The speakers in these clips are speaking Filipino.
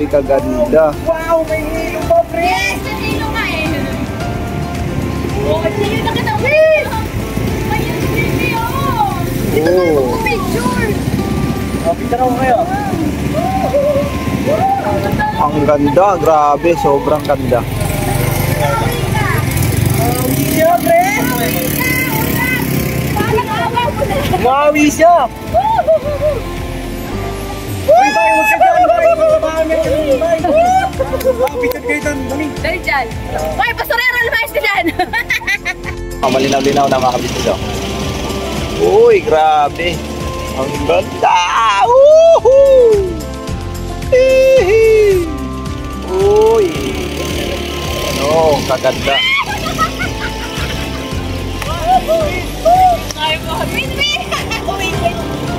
kaganda. Wow, may hilo po, pre! Yes, may hilo nga eh. Oh, hilo na kita. Ayun, baby, oh. Dito tayo mag-picture. Picture ako kayo. Ang ganda, grabe, sobrang ganda. Siya, pre! Mawi siya! Uy, bay, huwag ka dyan, bay! Bay! Picture kayo dyan, dali! Dali dyan. Uy, pasurero, lumayas ka dyan. Malinaw-linaw na mga kabisnes. Uy, grabe. Ang ganda! Woohoo! Hihi! Uy! Ano, kaganda. Wait, wait. Wait.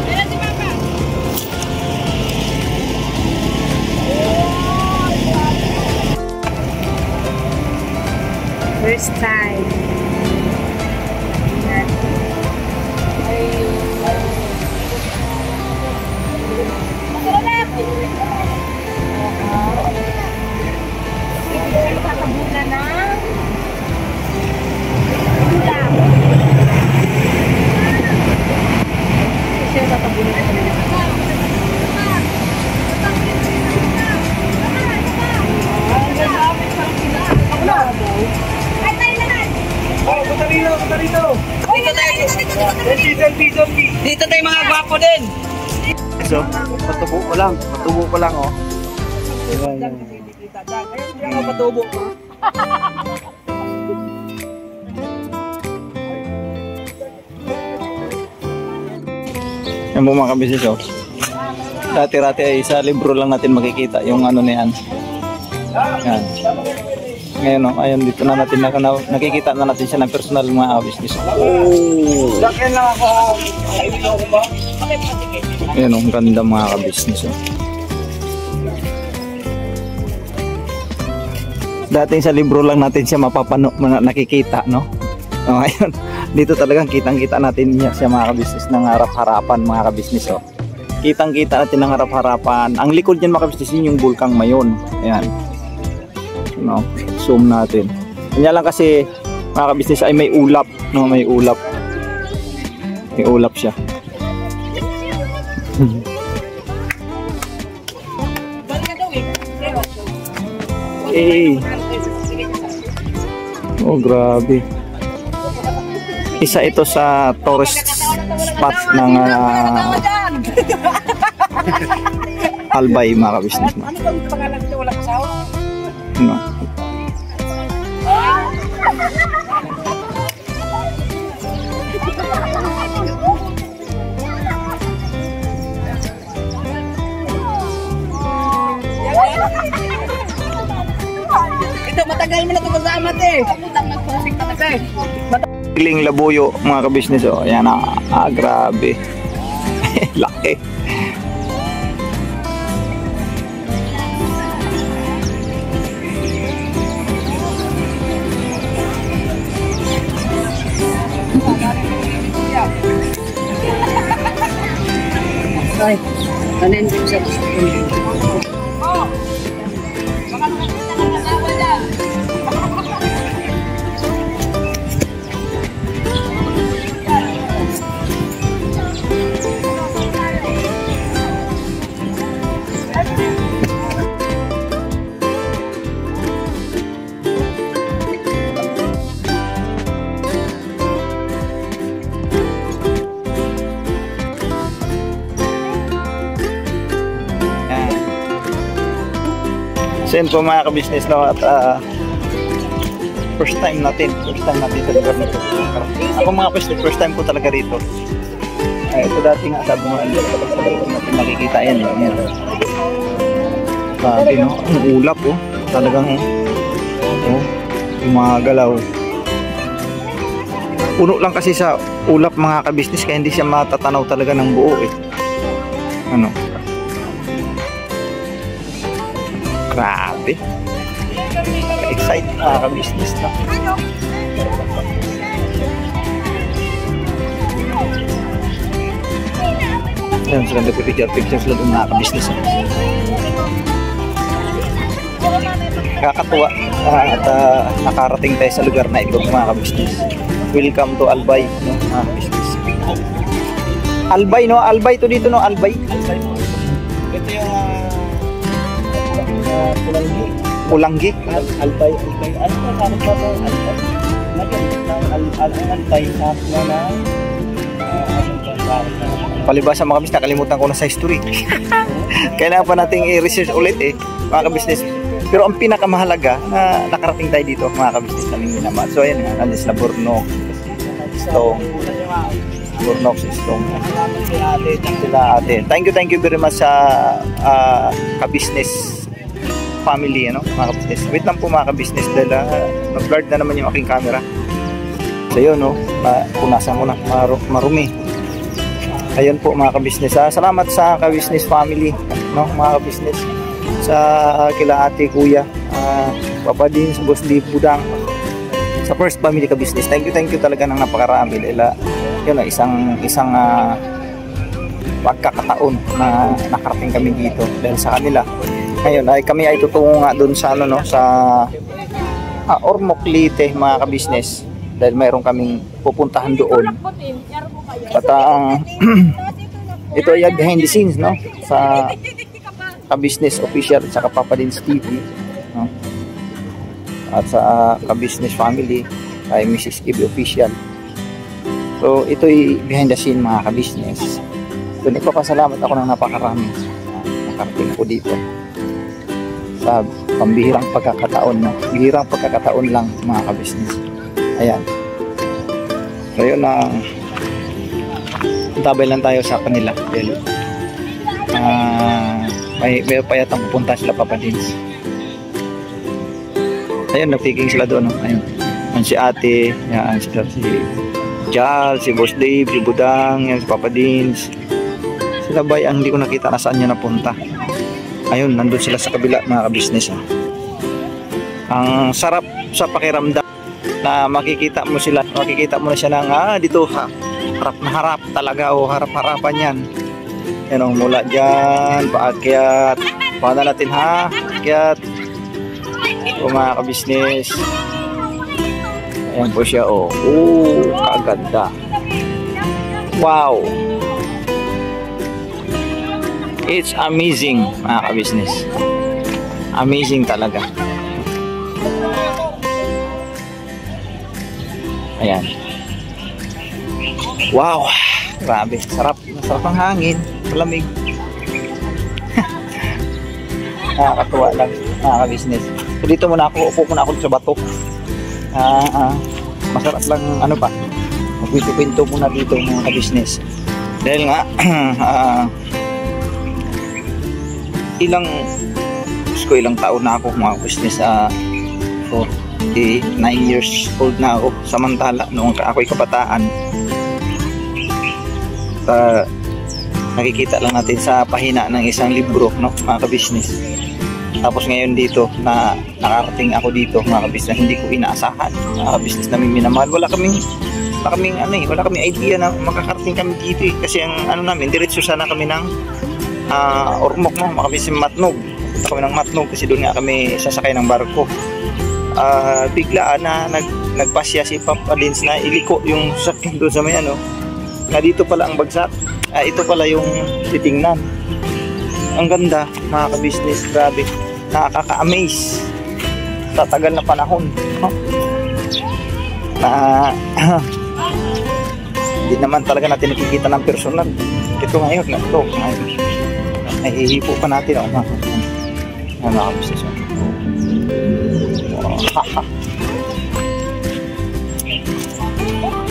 Dala si Papa. First time. Dito tayo mga gwapo din. So, patubo ko lang oh. Kaya ako patubo ko. Yan po mga kabisnes oh. Dati-rati ay sa libro lang natin makikita yung ano na yan. Yan. Ngayon oh, ayun dito na natin nakikita na natin siya ng personal mga kabisnes. Oh. Lakyan lang ako. Kaibigan ko ba? Ayan oh, ang ganda mga kabisnes oh. Dating sa libro lang natin siya nakikita, no? Oh, ayun. Dito talagang kitang-kita natin niya siya mga kabisnes ng harap-harapan mga kabisnes oh. Kitang-kita natin ng harap-harapan. Ang likod niyan mga kabisnes yung Bulkang Mayon. Ayan. No, zoom natin. Kanya lang kasi mga kabisnes ay may ulap, no? May ulap. May ulap siya. Eh. Oh, grabe. Isa ito sa tourist spot ng Albay mga kabisnes. Ano bang pangalan nito? Walang asawa? No. Ito matagal mo na ito kasama eh. Putang nagpusik na kasi. Piling labuyo mga kabisnes oh. Ayan grabe. Laki. Ay, kanin din sa So yun po mga kabisnes no, at first time natin sa lugar nito. Ako mga kabisnes, first time po talaga rito. Ito dati nga sabi mo sa lugar natin makikita yan. Yan. Sabi no, ang ulap oh. Talagang yung mga galaw. Puno lang kasi sa ulap mga kabisnes kaya hindi siya matatanaw talaga ng buo eh. Ano? Grabe. Excited mga ka-business na. Ayan, sila nagpipicture sila doon mga ka-business. Kakatuwa at nakarating tayo sa lugar na ito mga kabisnes. Welcome to Albay, no, mga kabisnes. Albay, no? Albay to dito, no? Albay. Ito yung Pulanggi. Pulanggi. Albay. Ano ba sabi ko ito? Albay sa na Palibasa mga kabisnes, nakalimutan ko na sa history. Kailangan pa nating i-research ulit mga kabisnes. Pero ang pinakamahalaga na nakarating tayo dito mga kabisnes namin minamahal. So ayan, nandun sila Burnok, Stong, sila ate. Thank you very much sa kabisnes family, ano, mga kabisnes. Wait lang po mga kabisnes dahil nag-guard na naman yung aking camera. So yun, no, punasan ko na, marumi. Ayun po mga kabisnes. Salamat sa kabisnes family, no, mga kabisnes. Sa kila ate, kuya, papa din, sa boss di Budang, sa first family kabisnes. Thank you talaga ng napakarami. Dahil yun, isang pagkakataon na nakarating kami dito dahil sa kanila. Ngayon ay kami ay tutungo nga doon sa ano, no, sa Ormoc, Leyte mga kabisnes, dahil mayroon kaming pupuntahan doon. At ito ay behind the scenes, no, sa kabisnes official at sa Papadins TV, no? At sa kabisnes family ay Mrs. Kibi official. So ito ay behind the scene mga kabisnes. So nagpapasalamat ako ng napakarami nakarating ko dito sa pambihirang pagkakataon, no? Bihirang pagkakataon lang mga kabisnes. Ayan. So yun na tabay lang tayo sa kanila dahil may payatang pupunta sila Papadins. Ayun, nagpiking sila doon, no? Ayun. Yan si ate, yan si Jal, si Boss Dave, si Budang, yan si Papadins. Sila ba ang hindi ko nakita na saan niya napunta. Ayun, nandun sila sa kabila mga kabisnes. Ang sarap sa pakiramdam na makikita mo sila, makikita mo na siya ng dito harap na harap talaga, o harap-harapan yan. Yan o, mula dyan, paakyat. Paano natin akyat. O mga kabisnes. Ayan po siya o. Kaganda. Wow. It's amazing mga kabisnes. Amazing talaga. Ayan. Wow. Grabe. Sarap. Masarap ang hangin. Malamig. Nakakatuwa lang mga kabisnes. So dito muna ako. Upo muna ako sa bato. Masarap lang ano pa. Magpito-pinto muna dito mga kabisnes. Dahil nga ilang taon na ako mga business, 9 years old na ako, samantala noong ako'y kabataan nakikita lang natin sa pahina ng isang libro, no, mga kabisnes. Tapos ngayon dito na nakarating ako dito mga kabisnes, hindi ko inaasahan mga kabisnes namin minamahal. Wala kaming idea na makakarating kami dito kasi ang ano namin, diretso sana kami ng Ormoc, no, makabisi Matnog. Punta kami ng Matnog kasi doon nga kami sasakay ng barko. Biglaan na nagpasya si Papadins na iliko yung sasakyan doon sa may ano, na dito pala ang bagsak. Ito pala yung titingnan. Ang ganda mga kabisnes, grabe, nakaka-amaze sa tagal na panahon, no? Hindi naman talaga natin nakikita ng personal. Ito ngayon, nahihipo pa natin ako mga kabisnes.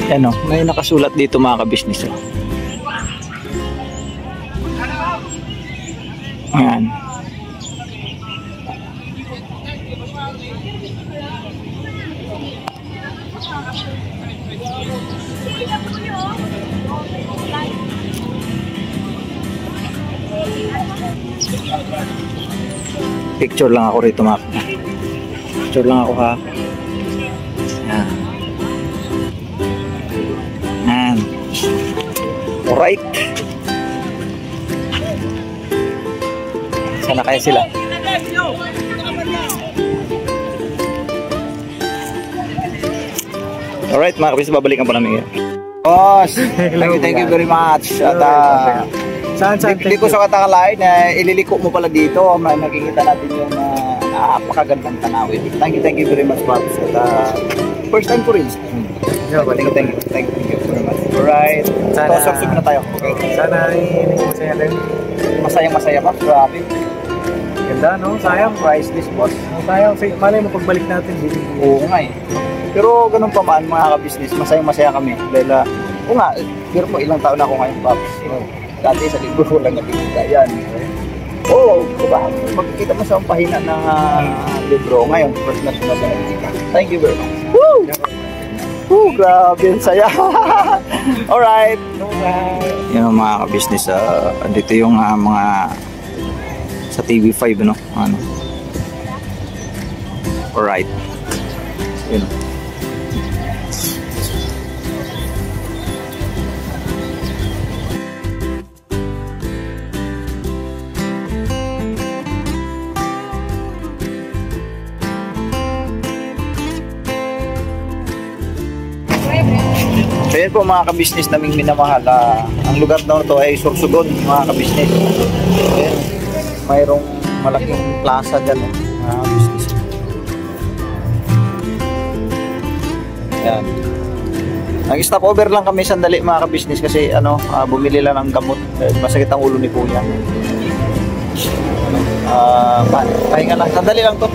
Yan o, may nakasulat dito mga kabisnes. Ayan. Picture lang ako rito mga. Picture lang ako ha. Yan. Yan. Alright. Sana kaya sila. Alright mga kabisnes, babalikan po namin yan. Boss, thank you very much. At Saan? di ko sa katakalain na ililiko mo pala dito. Nakikita natin yung napakagandang tanawin. Thank you very much, Pops. At first time ko rin. Thank you very much. Alright. Tosok na tayo. Okay. Sana ay masaya rin. Masaya pa. Grabe. Ganda, no? Sayang. Priceless, boss. Sayang. Malay mo pagbalik natin. Oo nga eh. Pero ganun pa man mga ka-business, masaya kami. Dahil, oo nga, pero po ilang taon na ako ngayon, Pops. Dati sa libro ko lang nakikita yan. Oo, diba? Magkikita mo sa pahina ng libro. Ngayon, first na nakikita. Thank you very much. Woo! Woo! Grabe, ang saya. Alright. Yan mga ka-business, dito yung mga sa TV5, no? Ano? Alright. Yun. So yan po mga ka-business naming minamahal. Ang lugar na ito ay Sorsogon mga ka-business. Ayan, mayroong malaking plaza dyan mga ka-business. Ayan. Nag-stop over lang kami sandali mga ka-business kasi bumili lang ng gamot. Masakit ang ulo ni Kuya. Pahinga lang. Sandali lang to.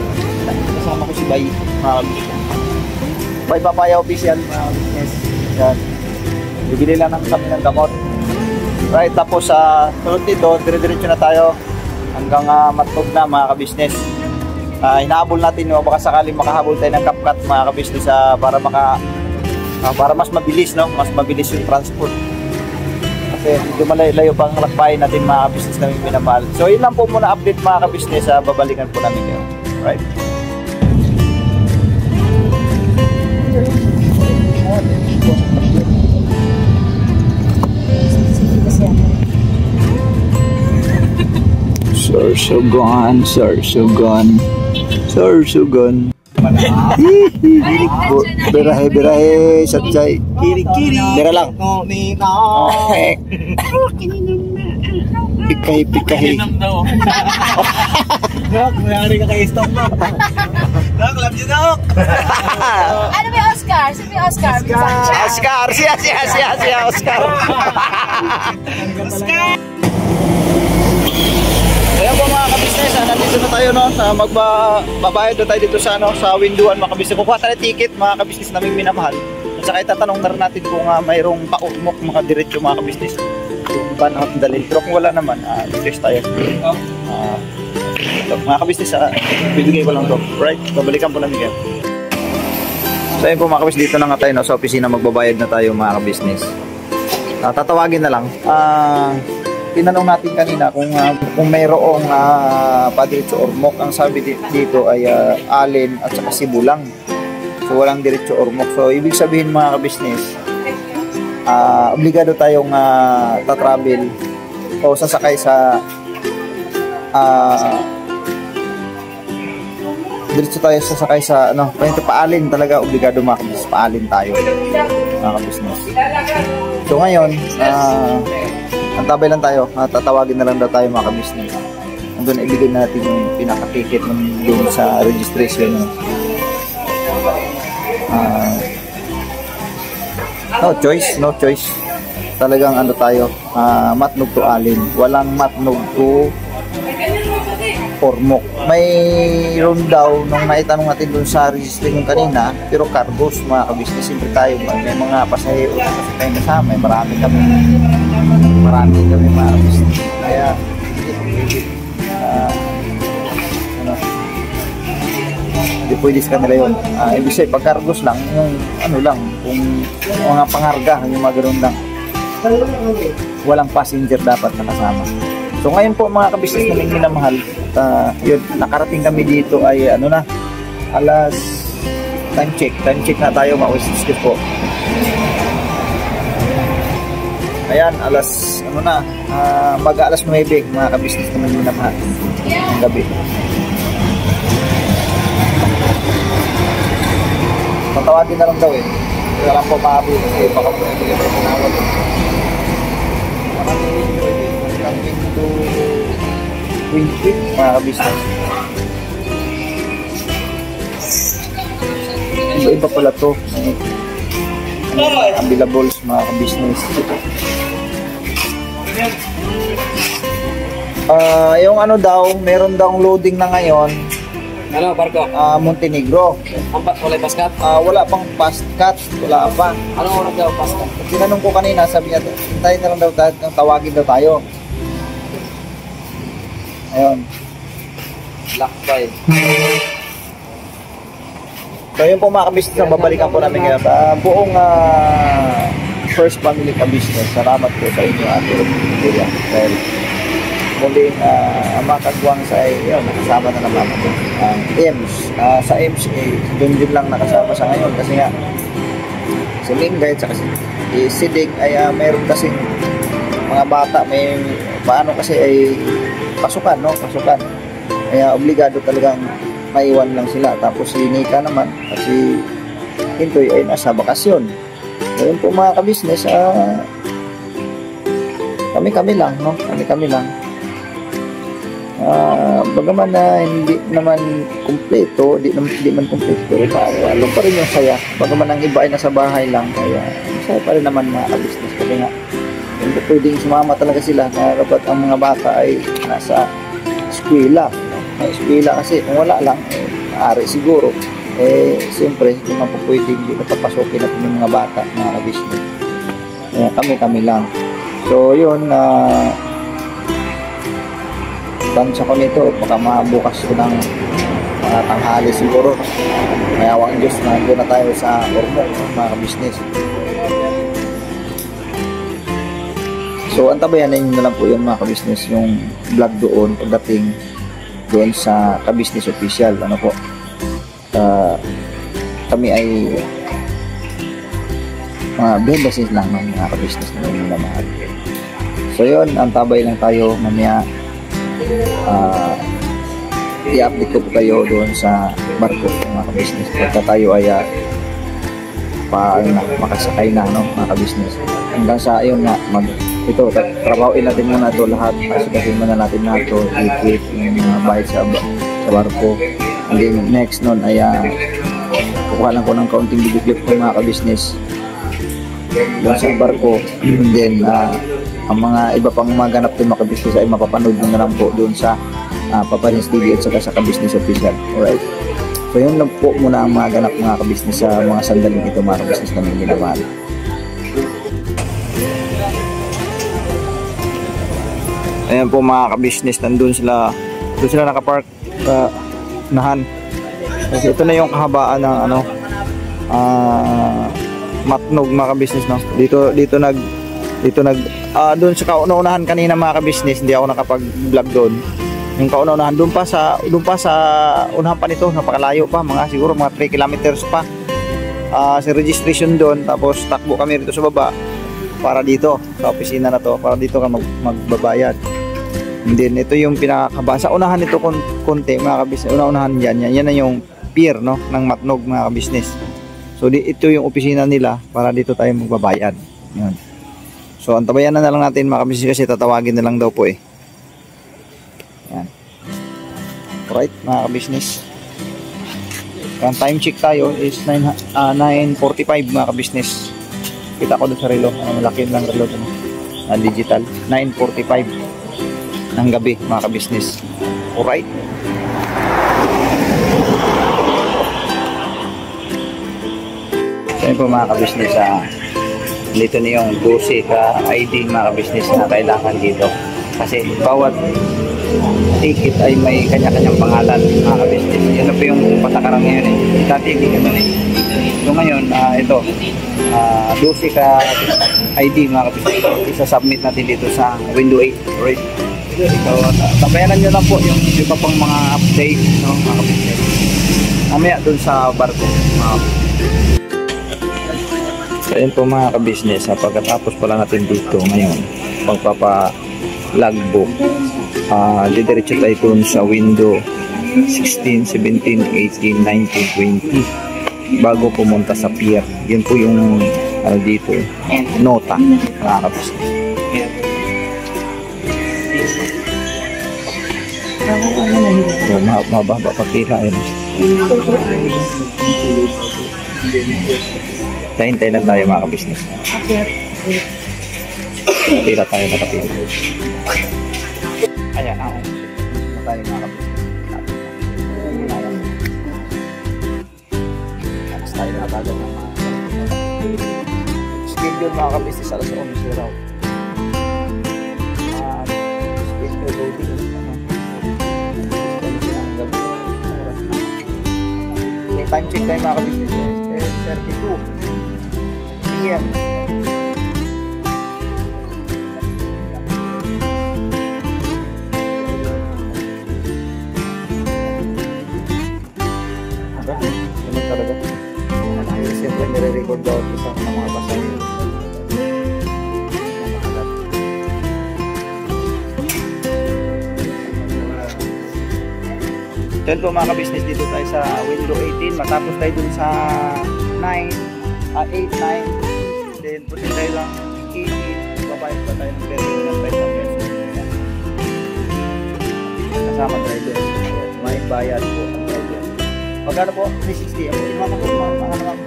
Kasama ko si Bay mga ka-business. Bay Papaya Official mga ka-business. Yan. Bibili lang kami ng gamot. Right, tapos sunod dito, dire-diretso na tayo hanggang Matnog na mga ka-business. Hinahabol natin baka sakaling makahabol tayo ng CapCut mga ka-business para mas mabilis, no? Mas mabilis yung transport. Kasi medyo malayo pang lakbayin natin mga ka-business namin minamahal. So yun lang po muna update mga ka-business, babalikan po namin yun. Right? Sorsogon. Birahe, satsay. Kiri. Bira lang. Pikahi. Dok, mayari ka kay stop mo. Dok, love you, Dok. Ano may Oscar? Sino may Oscar? Oscar. Siya, Oscar. Kaya po mga ka-business, nandito na tayo magbabayad na tayo dito sa windowan mga ka-business. Kukuha tayo ticket mga ka-business naming minamahal. At saka itatanong na rin natin kung mayroong paukmok mga diretso mga ka-business. Yung van out dali. Pero kung wala naman, test tayo. Mga ka-business, bibigay ko lang to. Right? Babalikan po namin yan. So yun po mga ka-business, dito na nga tayo sa opisina, magbabayad na tayo mga ka-business. Tatawagin na lang. Tinanong natin kanina kung mayroong padiretso ormok. Ang sabi dito ay alin at saka sibulang. So walang diretso ormok. So ibig sabihin mga ka-business, obligado tayong tatravel o sasakay sa diretso tayo sasakay sa paalin talaga, obligado mga ka-business. Paalin tayo mga ka-business. So ngayon, antabay lang tayo, tatawagin na lang daw tayo mga ka-business. Andun ibigay natin yung pinaka-ticket dun sa registration. No choice. Talagang tayo, Matnog to alin. Walang Matnog to ormok. Mayroon daw nung naitanong natin dun sa registration kanina, pero cargos mga ka-business. Siyempre tayo, may mga pasahero kasi tayo kasama, marami kami mga ka-business. Kaya hindi pwede sa kanila yun. Ibig sabihin, pag cargos lang, yung kung mga pangarga, yung mga ganoon lang, walang passenger dapat nakasama. So ngayon po mga ka-business namin minamahal, yun, nakarating kami dito ay alas time check na tayo mga ka-business po. Ayan, mag-alas 9 mga ka-business naman minamahal ng gabi. Tatawagin na lang daw Kaya lang po maabi kasi baka po hindi ka tinawag. Hanggang to 20 mga kabisnes. Iba-iba pala to. Available mga kabisnes. Yung ano daw, meron daw loading na ngayon. Ano, barko? Montenegro. Wala paskat? Wala pang fast cut, wala pa. Anong oras daw paskat? Tinanong ko kanina, sabi niya, hintayin na lang daw tayo, tawagin daw tayo. Ayun. Lakbay. So yun po mga kabisnes, babalikan po namin ngayon. Buong First Family Ka-Business, salamat po sa inyo Ate Kuya. Dahil muling ang mga kaswang sa yun, nakasama na naman ang EMS. Sa EMS, doon din lang nakasama sa ngayon kasi nga si Mingay at si Dig ay mayroon kasing mga bata, may paano kasi ay pasukan, no? Pasukan. Kaya obligado talagang maiwan lang sila. Tapos si Nika naman at si Hintoy ay nasa bakasyon. So yun po mga kabisnes, kami-kami lang, no? Kami-kami lang. Bagaman na hindi naman kumpleto, di man kumpleto, lalo pa rin yung saya. Bagaman ang iba ay nasa bahay lang, kaya masaya pa rin naman mga kabisnes. Kasi nga, hindi pwedeng sumama talaga sila na dapat ang mga bata ay nasa eskwela. May eskwela kasi kung wala lang, maaari siguro. Siyempre, hindi man po pwedeng hindi napapasukin natin yung mga bata, mga kabisnes. Kaya kami-kami lang. So yun, tansya ko nito, baka mabukas ko ng mga tanghali siguro. Kaya awang Diyos na doon na tayo sa Ormoc, mga kabisnes. So antabayan ninyo na lang po yun mga kabisnes, yung vlog doon pagdating doon sa Ka-Business Official. Ano po, kami ay mga behind the scenes lang ng mga kabisnes na yun na mahal. So yun, antabay lang tayo mamaya. I-update ko po kayo doon sa barko mga kabisnes pagka tayo ay makasakay na, no, mga kabisnes. Hanggang sa ayun nga, ito, trabahoin natin muna ito lahat, pasugasin muna natin na ito, i-create yung mga bayad sa barko. And then next nun ay kukuha lang ko ng kaunting bigit-bigit po mga kabisnes doon sa barko. And then ang mga iba pang maganap din mga kabisnes ay mapapanood nyo na lang po doon sa Papanis TV at saka sa Ka-Business Official. Alright, so yun lang po muna ang maganap mga kabisnes sa mga sandaling ito mga kabisnes namin ginamahal. Ayan po mga kabisnes, doon sila nakapark nahan. Kasi ito na yung kahabaan ng Matnog mga kabisnes, no. Dito doon sa kauna-unahan kanina mga kabisnes, hindi ako nakapag-vlog doon. Yung kauna-unahan doon pa sa unahan pa nito, napakalayo pa, siguro mga 3 kilometers pa. Sa registration doon, tapos takbo kami rito sa baba para dito sa opisina na to, para dito ka magbabayad. And then ito yung pinakakaba sa unahan nito konti mga kabisnes. Una-unahan yan na yung pier, no, ng Matnog mga kabisnes. So ito yung opisina nila para dito tayo magbabayad. Yun. So antabayan na lang natin mga kabisnes kasi tatawagin na lang daw po eh. Yan. Alright mga kabisnes. Ang time check tayo is 9:45 mga kabisnes. Kita ko doon sa relo, malaki lang relo doon, digital. 9:45 ng gabi mga kabisnes. Alright. So yun po mga kabisnes, dito na yung 12 ka ID mga kabisnes na kailangan dito. Kasi bawat ticket ay may kanya-kanyang pangalan mga kabisnes. Yan na po yung patakaran ngayon eh. Dati hindi naman eh. So ngayon, ito 12 ka ID mga kabisnes, isa-submit natin dito sa window 8. Alright. So tabayanan nyo lang po yung iba pang mga update, no, mga kabisnes. Mamaya dun sa barko. So yun po mga kabisnes, pagkatapos pala natin dito ngayon pagpapa-logbook, didiretso tayo dun sa window 16, 17, 18, 19, 20. bago pumunta sa pier. Yun po yung dito, nota, mga kabisnes. So, mababa pa pila yun. Hintay lang tayo mga kabisnes. Pila tayo nakapila. Ayan, ako. Na tayo mga kabisnes. Tapos tayo natagal ng mga schedule mga kabisnes alas 11 raw. Schedule loading. Time check tayo mga kabisnes. 32 PM. Ganun talaga. Siyempre nire-record daw ito sa mga pasahero. Then po mga ka-business, dito tayo sa window 18. Matapos tayo dun sa 8, 9. Then putin tayo lang 80. Babayad pa tayo ng peso ng 5 pesos. Kasama driver. May bayad po ang driver. Magkano po? 360. Ang iba na po mga naman.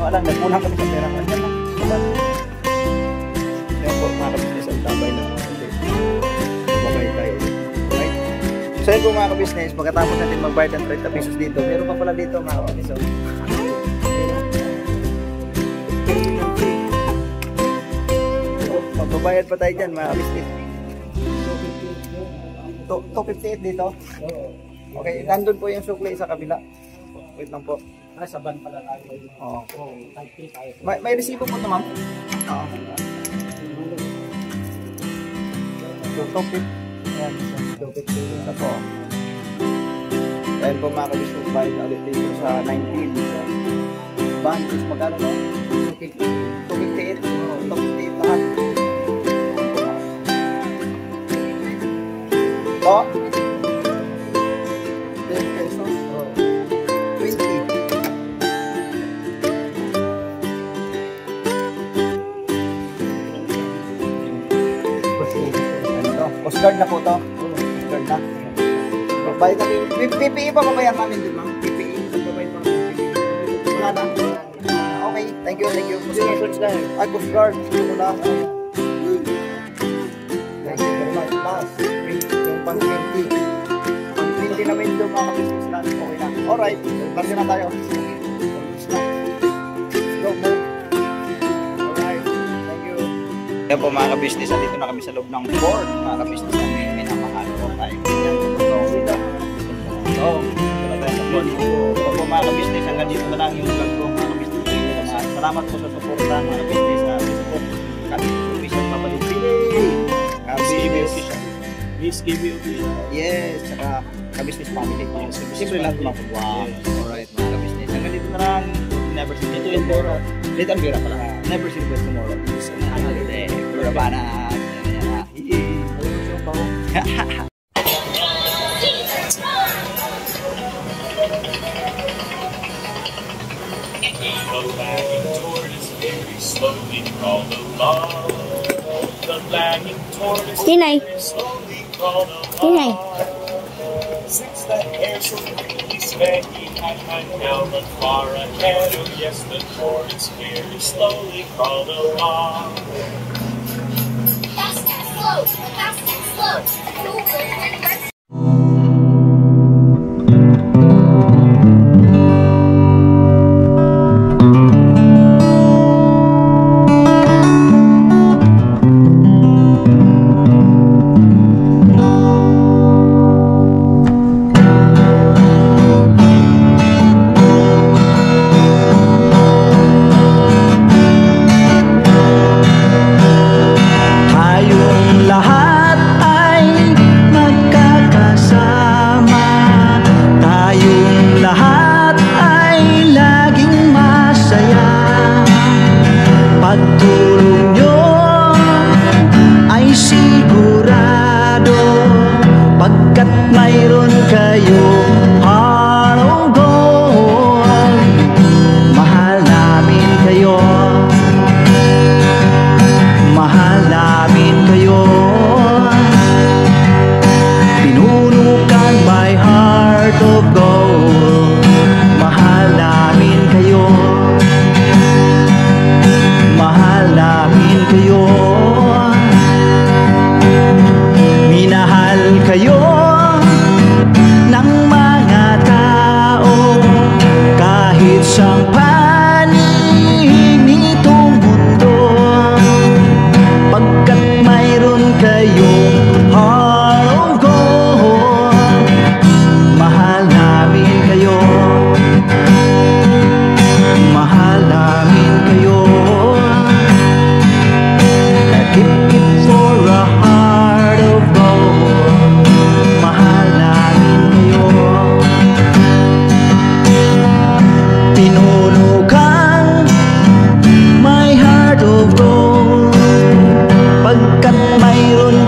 Alam, nagpulang kami sa pera. Andiyan lang. Kaya po mga ka-business, ang tabay na. Babayad tayo. Right? So yun po mga ka-business, pagkatapos natin magbayad ng 30 pesos dito, meron pa pala dito mga ka-business. Magbabayad pa tayo dyan mga ka-business. 258 dito? Okay, nandun po yung sukli sa kabila. Wait lang po. Sa ban pala tayo. Oo. May resibo po ito, ma'am? Oo. Topit. Ayan. Topit. Ito po. Dahil po mga ka-business, bayad na ulit dito sa 19. Ban is magkano no? 258. 258 lahat. Po? 10 pesos. 20. Coast Guard na po to. Coast Guard na. Bayad namin. PPE pa babayan namin din, ma'am? PPE. Babayad pa namin. Wala na. Okay. Thank you. Thank you. Coast Guard. Ay, Coast Guard. Wala. Thank you very much. Last. Yung pang 20. Pang 20 namin doon mga business natin. Okay na. Alright. Lagi na tayo. Go, move. Alright. Thank you. Yan po mga ka-business, dito na kami sa loob ng port. Mga ka-business na may minamahal po tayo. Yan po. So, dito na tayo sa port. So po mga ka-business, hanggang dito na lang yung vlog ko mga ka-business. Salamat po sa suporta mga ka-business. Support ka-business official Papalit Pili. Ka-business. Please give me official. Yes, saka ka-business family. Siyempre lahat mga wow. Alright mga ka-business. Hanggang dito na lang. Never see you tomorrow. Late and Vera pala. Never see you tomorrow. Holiday. Kurabana. Tinay. Tinay. Since the air so is very high now, but far ahead. Oh yes, the tortoise very slowly crawled along. Fast and slow. Fast and slow. Over and back. Tayong lahat ay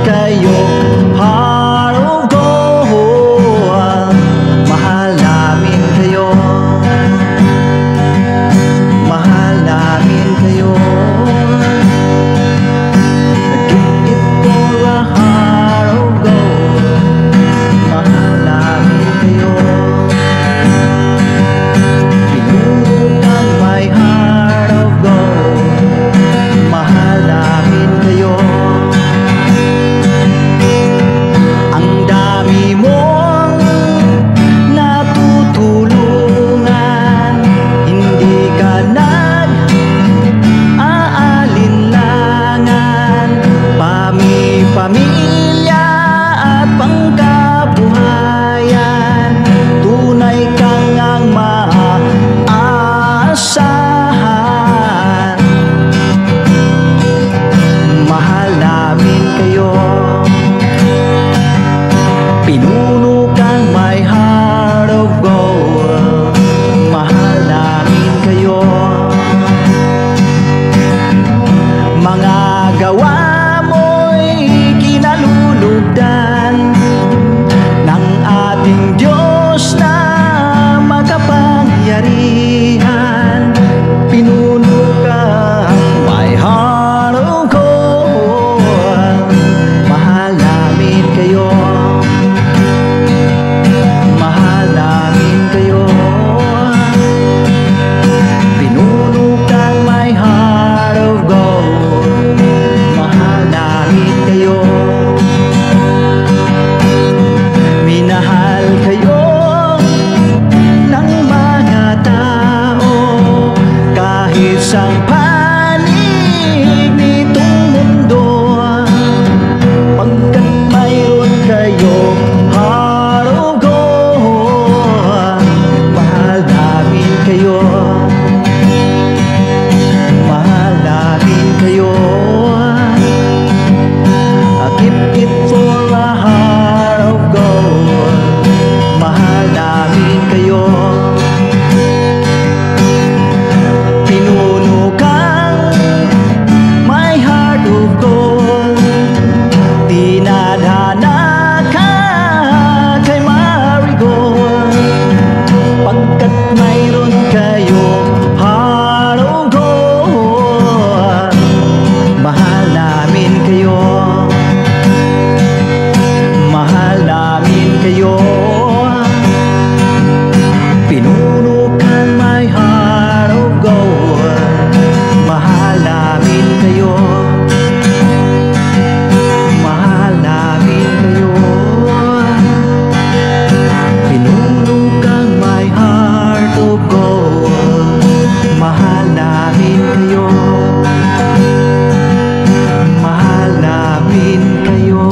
kayo, heart of gold. Mahal namin kayo, mahal namin kayo. Give it for a heart of gold. Mahal namin kayo. Pinunang my heart of gold. Mahal namin kayo. Ang dami mong natutulungan, hindi ka nag-aalinlangan. Pamilya at pangkabuhayan, tunay kang ang maaasahan. Mahal namin kayo. Pinuno kang my heart of gold. Mahal namin kayo. Mga gawa mo'y kinalulugdan ng ating Diyos na makapangyarihan. Pinuno kang my heart of gold. Mahal namin kayo. Mahal namin kayo. Pinuno kang my heart of gold. Mahal namin kayo. Minahal kayo ng mga tao, kahit sang panig nitong mundo. Pagkat mayroon kayo, heart of gold. Mahal namin kayo. Mahal namin kayo. I keep it for a heart of gold. Mahal namin kayo. Pinuno kang my heart of gold. Dinadhana ka kay Marigold. Pagkat mayroon kayo, heart of gold. Mahal namin kayo. Mahal namin kayo. Pinuno kang my heart of gold. Mahal namin kayo. Mahal namin kayo. Pinuno kang my heart of gold. Mahal namin kayo. Mahal namin kayo.